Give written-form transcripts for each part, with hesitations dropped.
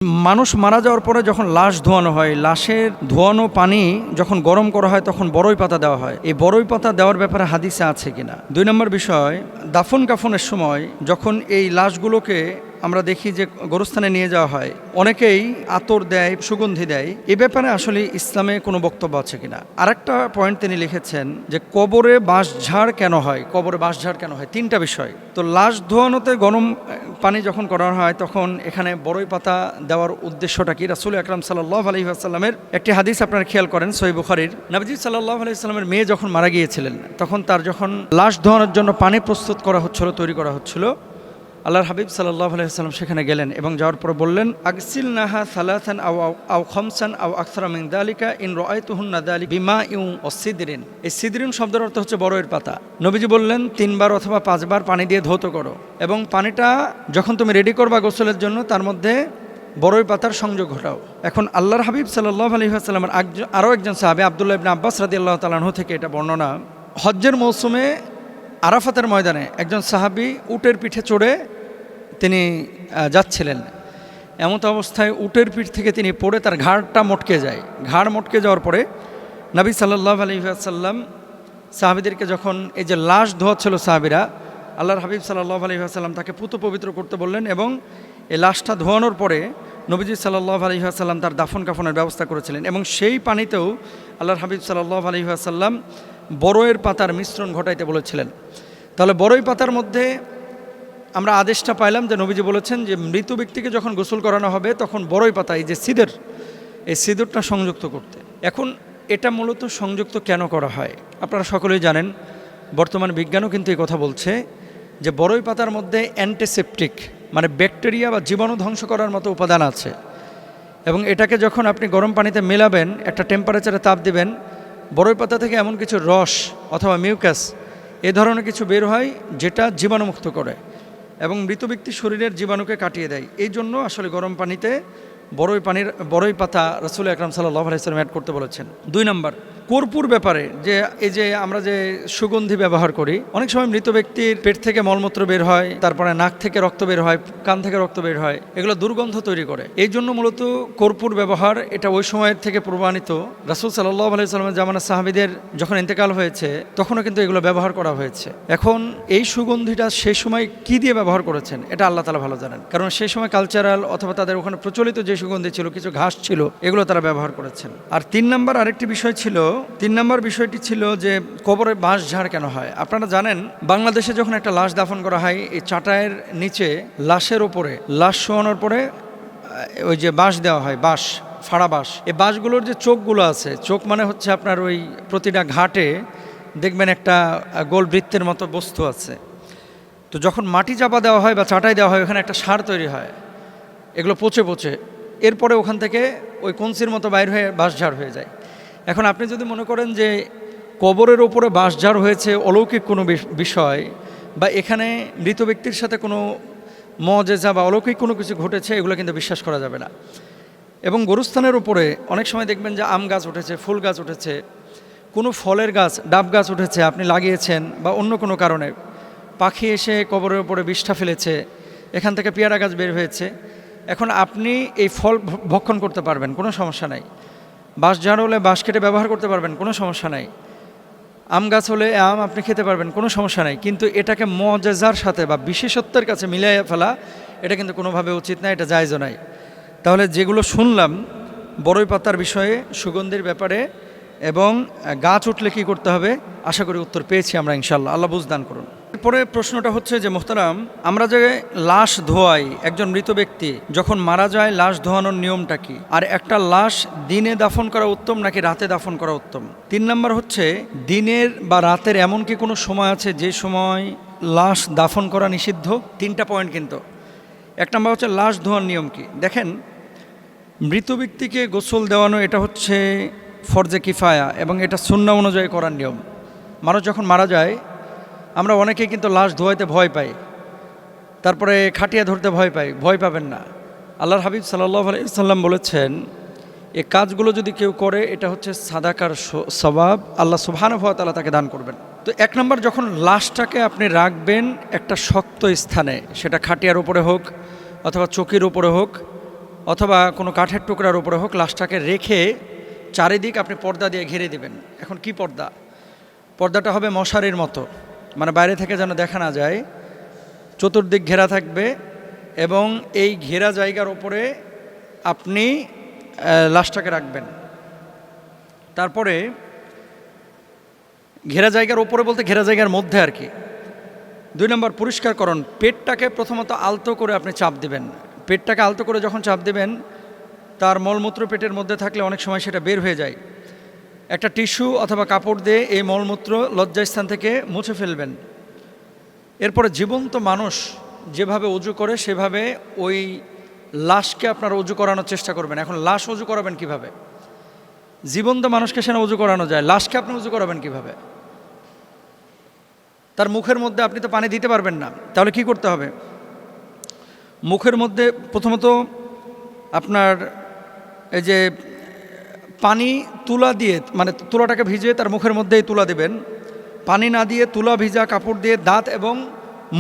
মানুষ মারা যাওয়ার পরে যখন লাশ ধোয়ানো হয়, লাশের ধোয়ানো পানি যখন গরম করা হয় তখন বড়ই পাতা দেওয়া হয়। এই বড়ই পাতা দেওয়ার ব্যাপারে হাদিসে আছে কিনা। 2 নম্বর বিষয়, দাফন কাফনের সময় যখন এই লাশগুলোকে আমরা দেখি যে গোরস্থানে নিয়ে যাওয়া হয়, অনেকেই আতর দেয়, সুগন্ধি দেয়। এ ব্যাপারে আসলে ইসলামে কোনো বক্তব্য আছে কিনা। আরেকটা পয়েন্ট তিনি লিখেছেন যে কবরে বাঁশঝাড় কেন হয়, কবরে বাঁশঝাড় কেন হয়, 3টা বিষয়। তো লাশ ধোয়ানোতে গরম পানি যখন করা হয় তখন এখানে বড়ই পাতা দেওয়ার উদ্দেশ্যটা কি। রাসূল আকরাম সাল্লাল্লাহু আলাইহি ওয়াসাল্লামের একটি হাদিস আপনারা খেয়াল করেন, সহিহ বুখারীর। নবীজি সাল্লাল্লাহু আলাইহি ওয়াসাল্লামের মেয়ে যখন মারা গিয়েছিলেন তখন তার যখন লাশ ধোয়ানোর জন্য পানি প্রস্তুত করা হচ্ছিল, তৈরি করা হচ্ছিল, আল্লাহর হাবিব সাল্লাল্লাহু আলাইহি ওয়াসাল্লাম সেখানে গেলেন এবং যাওয়ার পর বললেন, আগসিলনাহা সালাসান আও খামসান আও আকসারা মিন যালিকা ইন রাআইতুহুন্না যালিক বিমাইন ওয়া সিদরিন। এই সিদরিন শব্দের অর্থ হচ্ছে বড়ইয়ের পাতা। নবীজি বললেন 3 বার অথবা 5 বার পানি দিয়ে ধৌত করো এবং পানিটা যখন তুমি রেডি করবা গোসলের জন্য তার মধ্যে বড়ই পাতার সংযোগ ঘটাও। এখন আল্লাহর হাবিব সাল্লাল্লাহু আলাইহি ওয়াসাল্লামের আরও একজন সাহাবী আব্দুল্লাহ ইবনে আব্বাস রাদিয়াল্লাহু তাআলা আনহু থেকে এটা বর্ণনা, হজ্জের মৌসুমে আরাফাতের ময়দানে একজন সাহাবী উটের পিঠে চড়ে তিনি যাচ্ছিলেন। এমত অবস্থায় উটের পিঠ থেকে তিনি পড়ে তার ঘাড়টা মটকে যায়। ঘাড় মটকে যাওয়ার পরে নবী সাল্লাল্লাহু আলাইহি ওয়াসাল্লাম সাহাবীদেরকে যখন এই যে লাশ ধোয়াচ্ছিল সাহাবীরা, আল্লাহর হাবিব সাল্লাল্লাহু আলাইহি ওয়াসাল্লাম তাকে পুত পবিত্র করতে বললেন এবং এই লাশটা ধোয়ানোর পরে নবীজি সাল্লাল্লাহু আলাইহি ওয়াসাল্লাম তার দাফন কাফনের ব্যবস্থা করেছিলেন এবং সেই পানিতেও আল্লাহর হাবিব সাল্লাল্লাহু আলাইহি ওয়াসাল্লাম বড়ইয়ের পাতার মিশ্রণ ঘটাইতে বলেছিলেন। তাহলে বড়ই পাতার মধ্যে আমরা আদেশটা পাইলাম যে নবীজি বলেছেন যে মৃত ব্যক্তিকে যখন গোসল করানো হবে তখন বড়ই পাতা, এই যে সিদর, এই সিদরটা সংযুক্ত করতে। এখন এটা মূলত সংযুক্ত কেন করা হয় আপনারা সকলেই জানেন। বর্তমান বিজ্ঞানও কিন্তু এই কথা বলছে যে বড়ই পাতার মধ্যে অ্যান্টিসেপটিক মানে ব্যাকটেরিয়া বা জীবাণু ধ্বংস করার মতো উপাদান আছে এবং এটাকে যখন আপনি গরম পানিতে মেলাবেন, একটা টেম্পারেচারে তাপ দিবেন, বড়ই পাতা থেকে এমন কিছু রস অথবা মিউকাস এ ধরনের কিছু বের হয় যেটা জীবাণুমুক্ত করে এবং মৃত ব্যক্তির শরীরের জীবাণুকে কাটিয়ে দেয়। এই জন্য আসলে গরম পানিতে বড়ই পাতা রাসূল আকরাম সাল্লাল্লাহু আলাইহি ওয়াসাল্লাম অ্যাড করতে বলেছেন। 2 নম্বর, কর্পূর ব্যাপারে যে এই যে আমরা যে সুগন্ধি ব্যবহার করি, অনেক সময় মৃত ব্যক্তির পেট থেকে মলমূত্র বের হয়, তারপরে নাক থেকে রক্ত বের হয়, কান থেকে রক্ত বের হয়, এগুলো দুর্গন্ধ তৈরি করে। এই জন্য মূলত কর্পূর ব্যবহার এটা ওই সময়ের থেকে প্রমাণিত। রাসূল সাল্লাল্লাহু আলাইহি ওয়াসাল্লামের জামানার সাহাবীদের যখন ইন্তেকাল হয়েছে তখনও কিন্তু এগুলো ব্যবহার করা হয়েছে। এখন এই সুগন্ধিটা সেই সময় কি দিয়ে ব্যবহার করেছেন এটা আল্লাহ তাআলা ভালো জানেন, কারণ সেই সময় কালচারাল অথবা তাদের ওখানে প্রচলিত যে সুগন্ধি ছিল, কিছু ঘাস ছিল, এগুলো তারা ব্যবহার করেছেন। আর 3 নম্বর আরেকটি বিষয় ছিল, 3 নম্বর বিষয়টি ছিল যে কবরে বাঁশঝাড় কেন হয়। আপনারা জানেন বাংলাদেশে যখন একটা লাশ দাফন করা হয়, এই চাটায়ের নিচে লাশের ওপরে লাশ শোয়ানোর পরে ওই যে বাঁশ দেওয়া হয়, বাঁশ, ফাড়া বাঁশ। এই বাঁশগুলোর যে চোখগুলো আছে, চোখ মানে হচ্ছে আপনার ওই প্রতিটা ঘাটে দেখবেন একটা গোল বৃত্তের মতো বস্তু আছে। তো যখন মাটি চাপা দেওয়া হয় বা চাটাই দেওয়া হয় ওখানে একটা সার তৈরি হয়, এগুলো পচে পচে এরপরে ওখান থেকে ওই কঞ্চির মতো বাইর হয়ে বাঁশঝাড় হয়ে যায়। এখন আপনি যদি মনে করেন যে কবরের ওপরে বাঁশঝাড় হয়েছে অলৌকিক কোনো বিষয় বা এখানে মৃত ব্যক্তির সাথে কোনো মুআজিজা বা অলৌকিক কোনো কিছু ঘটেছে, এগুলো কিন্তু বিশ্বাস করা যাবে না। এবং গোরস্থানের উপরে অনেক সময় দেখবেন যে আম গাছ উঠেছে, ফুল গাছ উঠেছে, কোনো ফলের গাছ, ডাব গাছ উঠেছে, আপনি লাগিয়েছেন বা অন্য কোনো কারণে পাখি এসে কবরের উপরে বিষ্ঠা ফেলেছে, এখান থেকে পেয়ারা গাছ বের হয়েছে। এখন আপনি এই ফল ভক্ষণ করতে পারবেন, কোনো সমস্যা নাই। বাঁশঝাড় হলে বাঁশ কেটে ব্যবহার করতে পারবেন, কোনো সমস্যা নাই। আম গাছ হলে আম আপনি খেতে পারবেন, কোনো সমস্যা নাই। কিন্তু এটাকে মুআজিজার সাথে বা বিশেষত্বের কাছে মিলিয়ে ফেলা এটা কিন্তু কোনোভাবে উচিত না, এটা জায়েজও নাই। তাহলে যেগুলো শুনলাম বড়ই পাতার বিষয়ে, সুগন্ধির ব্যাপারে এবং গাছ উঠলে কী করতে হবে, আশা করি উত্তর পেয়েছি আমরা ইনশাআল্লাহ। আল্লাহ বুঝদান করুন। এরপরে প্রশ্নটা হচ্ছে যে মোহতারাম, আমরা যে লাশ ধোয়াই, একজন মৃত ব্যক্তি যখন মারা যায় লাশ ধোয়ানোর নিয়মটা কি, আর একটা লাশ দিনে দাফন করা উত্তম নাকি রাতে দাফন করা উত্তম। 3 নম্বর হচ্ছে দিনের বা রাতের এমন কি কোনো সময় আছে যে সময় লাশ দাফন করা নিষিদ্ধ। 3টা পয়েন্ট কিন্তু। 1 নম্বর হচ্ছে লাশ ধোয়ার নিয়ম কি। দেখেন, মৃত ব্যক্তিকে গোসল দেওয়ানো এটা হচ্ছে ফরজে কিফায়া এবং এটা সুন্নাহ অনুযায়ী করার নিয়ম। মানুষ যখন মারা যায় আমরা অনেকেই কিন্তু লাশ ধোয়াইতে ভয় পাই, তারপরে খাটিয়া ধরতে ভয় পাই। ভয় পাবেন না। আল্লাহর হাবিব সাল্লাল্লাহু আলাইহি ওয়াসাল্লাম বলেছেন এই কাজগুলো যদি কেউ করে এটা হচ্ছে সাদাকার সওয়াব, আল্লাহ সুবহানাহু ওয়া তাআলা তাকে দান করবেন। তো 1 নম্বর, যখন লাশটাকে আপনি রাখবেন একটা শক্ত স্থানে, সেটা খাটিয়ার উপরে হোক অথবা চৌকির উপরে হোক অথবা কোনো কাঠের টুকরার উপরে হোক লাশটাকে রেখে চারিদিক আপনি পর্দা দিয়ে ঘিরে দিবেন। এখন কি পর্দা? পর্দাটা হবে মশারির মতো, মানে বাইরে থেকে যেন দেখা না যায়, চতুর্দিক ঘেরা থাকবে এবং এই ঘেরা জায়গার উপরে আপনি লাশটাকে রাখবেন। তারপরে ঘেরা জায়গার উপরে বলতে ঘেরা জায়গার মধ্যে আর কি। 2 নম্বর পরিষ্কারকরণ, পেটটাকে প্রথমত আলতো করে আপনি চাপ দিবেন। পেটটাকে আলতো করে যখন চাপ দিবেন, তার মলমূত্র পেটের মধ্যে থাকলে অনেক সময় সেটা বের হয়ে যায়। একটা টিস্যু অথবা কাপড় দিয়ে এই মলমূত্র লজ্জাস্থান থেকে মুছে ফেলবেন। এরপরে জীবন্ত মানুষ যেভাবে অজু করে সেভাবে ওই লাশকে আপনারা অজু করানোর চেষ্টা করবেন। এখন লাশ অজু করাবেন কিভাবে? জীবন্ত মানুষকে সেখানে অজু করানো যায়, লাশকে আপনি অজু করাবেন কিভাবে? তার মুখের মধ্যে আপনি তো পানি দিতে পারবেন না, তাহলে কি করতে হবে? মুখের মধ্যে প্রথমত আপনার এই যে পানি তুলা দিয়ে, মানে তুলাটাকে ভিজিয়ে তার মুখের মধ্যেই তুলা দেবেন। পানি না দিয়ে তুলা ভিজা কাপড় দিয়ে দাঁত এবং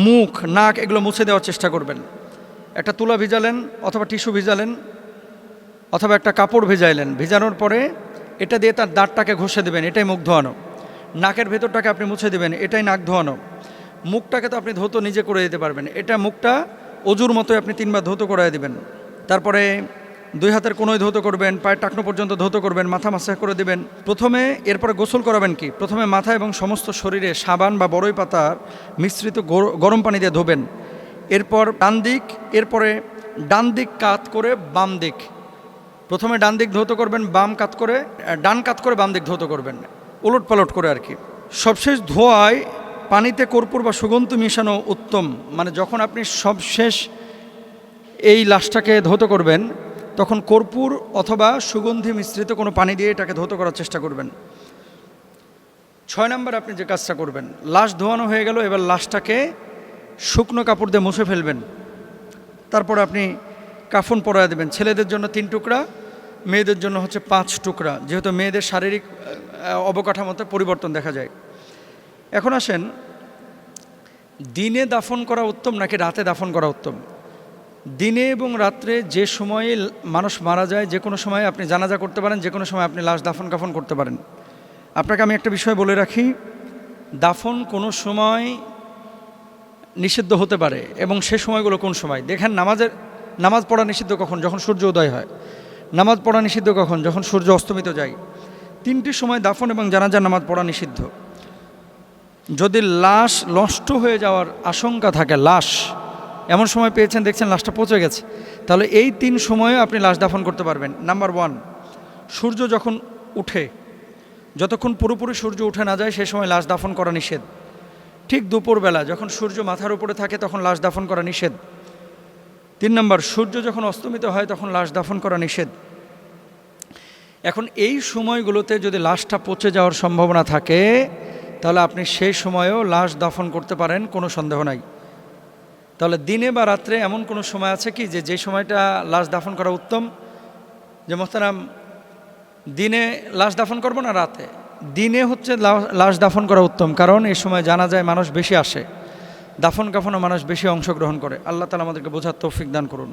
মুখ, নাক এগুলো মুছে দেওয়ার চেষ্টা করবেন। একটা তুলা ভিজালেন অথবা টিস্যু ভিজালেন অথবা একটা কাপড় ভিজাইলেন, ভিজানোর পরে এটা দিয়ে তার দাঁতটাকে ঘষে দেবেন, এটাই মুখ ধোয়ানো। নাকের ভেতরটাকে আপনি মুছে দেবেন, এটাই নাক ধোয়ানো। মুখটাকে তো আপনি ধৌত নিজে করে দিতে পারবেন, এটা মুখটা অজুর মতোই আপনি 3 বার ধৌত করাই দেবেন। তারপরে 2 হাতের কোনোই ধৌত করবেন, পায়ের টাকনো পর্যন্ত ধৌত করবেন, মাথা মাসাজ করে দেবেন প্রথমে। এরপরে গোসল করাবেন কি? প্রথমে মাথা এবং সমস্ত শরীরে সাবান বা বড়ই পাতার মিশ্রিত গরম পানি দিয়ে ধোবেন। এরপর ডান দিক, এরপরে ডান দিক কাত করে বাম দিক, প্রথমে ডান দিক ধৌত করবেন, ডান কাত করে বাম দিক ধৌত করবেন, উলট পালট করে আর কি। সবশেষ ধোয়ায় পানিতে কর্পূর বা সুগন্ধি মিশানো উত্তম। মানে যখন আপনি সবশেষ এই লাশটাকে ধৌত করবেন তখন কর্পূর অথবা সুগন্ধি মিশ্রিত কোনো পানি দিয়ে এটাকে ধৌত করার চেষ্টা করবেন। 6 নম্বর আপনি যে কাজটা করবেন, লাশ ধোয়ানো হয়ে গেল, এবার লাশটাকে শুকনো কাপড় দিয়ে মুছে ফেলবেন। তারপর আপনি কাফন পরায় দেবেন। ছেলেদের জন্য 3 টুকরা, মেয়েদের জন্য হচ্ছে 5 টুকরা, যেহেতু মেয়েদের শারীরিক অবকাঠামোতে পরিবর্তন দেখা যায়। এখন আসেন, দিনে দাফন করা উত্তম নাকি রাতে দাফন করা উত্তম? দিনে এবং রাত্রে যে সময়ে মানুষ মারা যায়, যে কোনো সময় আপনি জানাজা করতে পারেন, যে কোনো সময় আপনি লাশ দাফন কাফন করতে পারেন। আপনাকে আমি একটা বিষয় বলে রাখি, দাফন কোনো সময় নিষিদ্ধ হতে পারে এবং সে সময়গুলো কোন সময় দেখেন। নামাজ পড়া নিষিদ্ধ কখন? যখন সূর্য উদয় হয়। নামাজ পড়া নিষিদ্ধ কখন? যখন সূর্য অস্তমিত যায়। 3টি সময় দাফন এবং জানাজার নামাজ পড়া নিষিদ্ধ। যদি লাশ নষ্ট হয়ে যাওয়ার আশঙ্কা থাকে, লাশ এমন সময় পেয়েছেন দেখছেন লাশটা পচে গেছে, তাহলে এই 3 সময়ে আপনি লাশ দাফন করতে পারবেন। নাম্বার 1, সূর্য যখন উঠে, যতক্ষণ পুরোপুরি সূর্য উঠে না যায় সে সময় লাশ দাফন করা নিষেধ। ঠিক দুপুরবেলা যখন সূর্য মাথার উপরে থাকে তখন লাশ দাফন করা নিষেধ। 3 নম্বর, সূর্য যখন অস্তমিত হয় তখন লাশ দাফন করা নিষেধ। এখন এই সময়গুলোতে যদি লাশটা পচে যাওয়ার সম্ভাবনা থাকে তাহলে আপনি সেই সময়েও লাশ দাফন করতে পারেন, কোনো সন্দেহ নাই। তাহলে দিনে বা রাত্রে এমন কোনো সময় আছে কি যে সময়টা লাশ দাফন করা উত্তম? যে মোহতারাম, দিনে লাশ দাফন করব না রাতে? দিনে হচ্ছে লাশ দাফন করা উত্তম, কারণ এই সময় জানা যায় মানুষ বেশি আসে, দাফন কাফনও মানুষ বেশি অংশগ্রহণ করে। আল্লাহ তাআলা আমাদেরকে বোঝার তৌফিক দান করুন।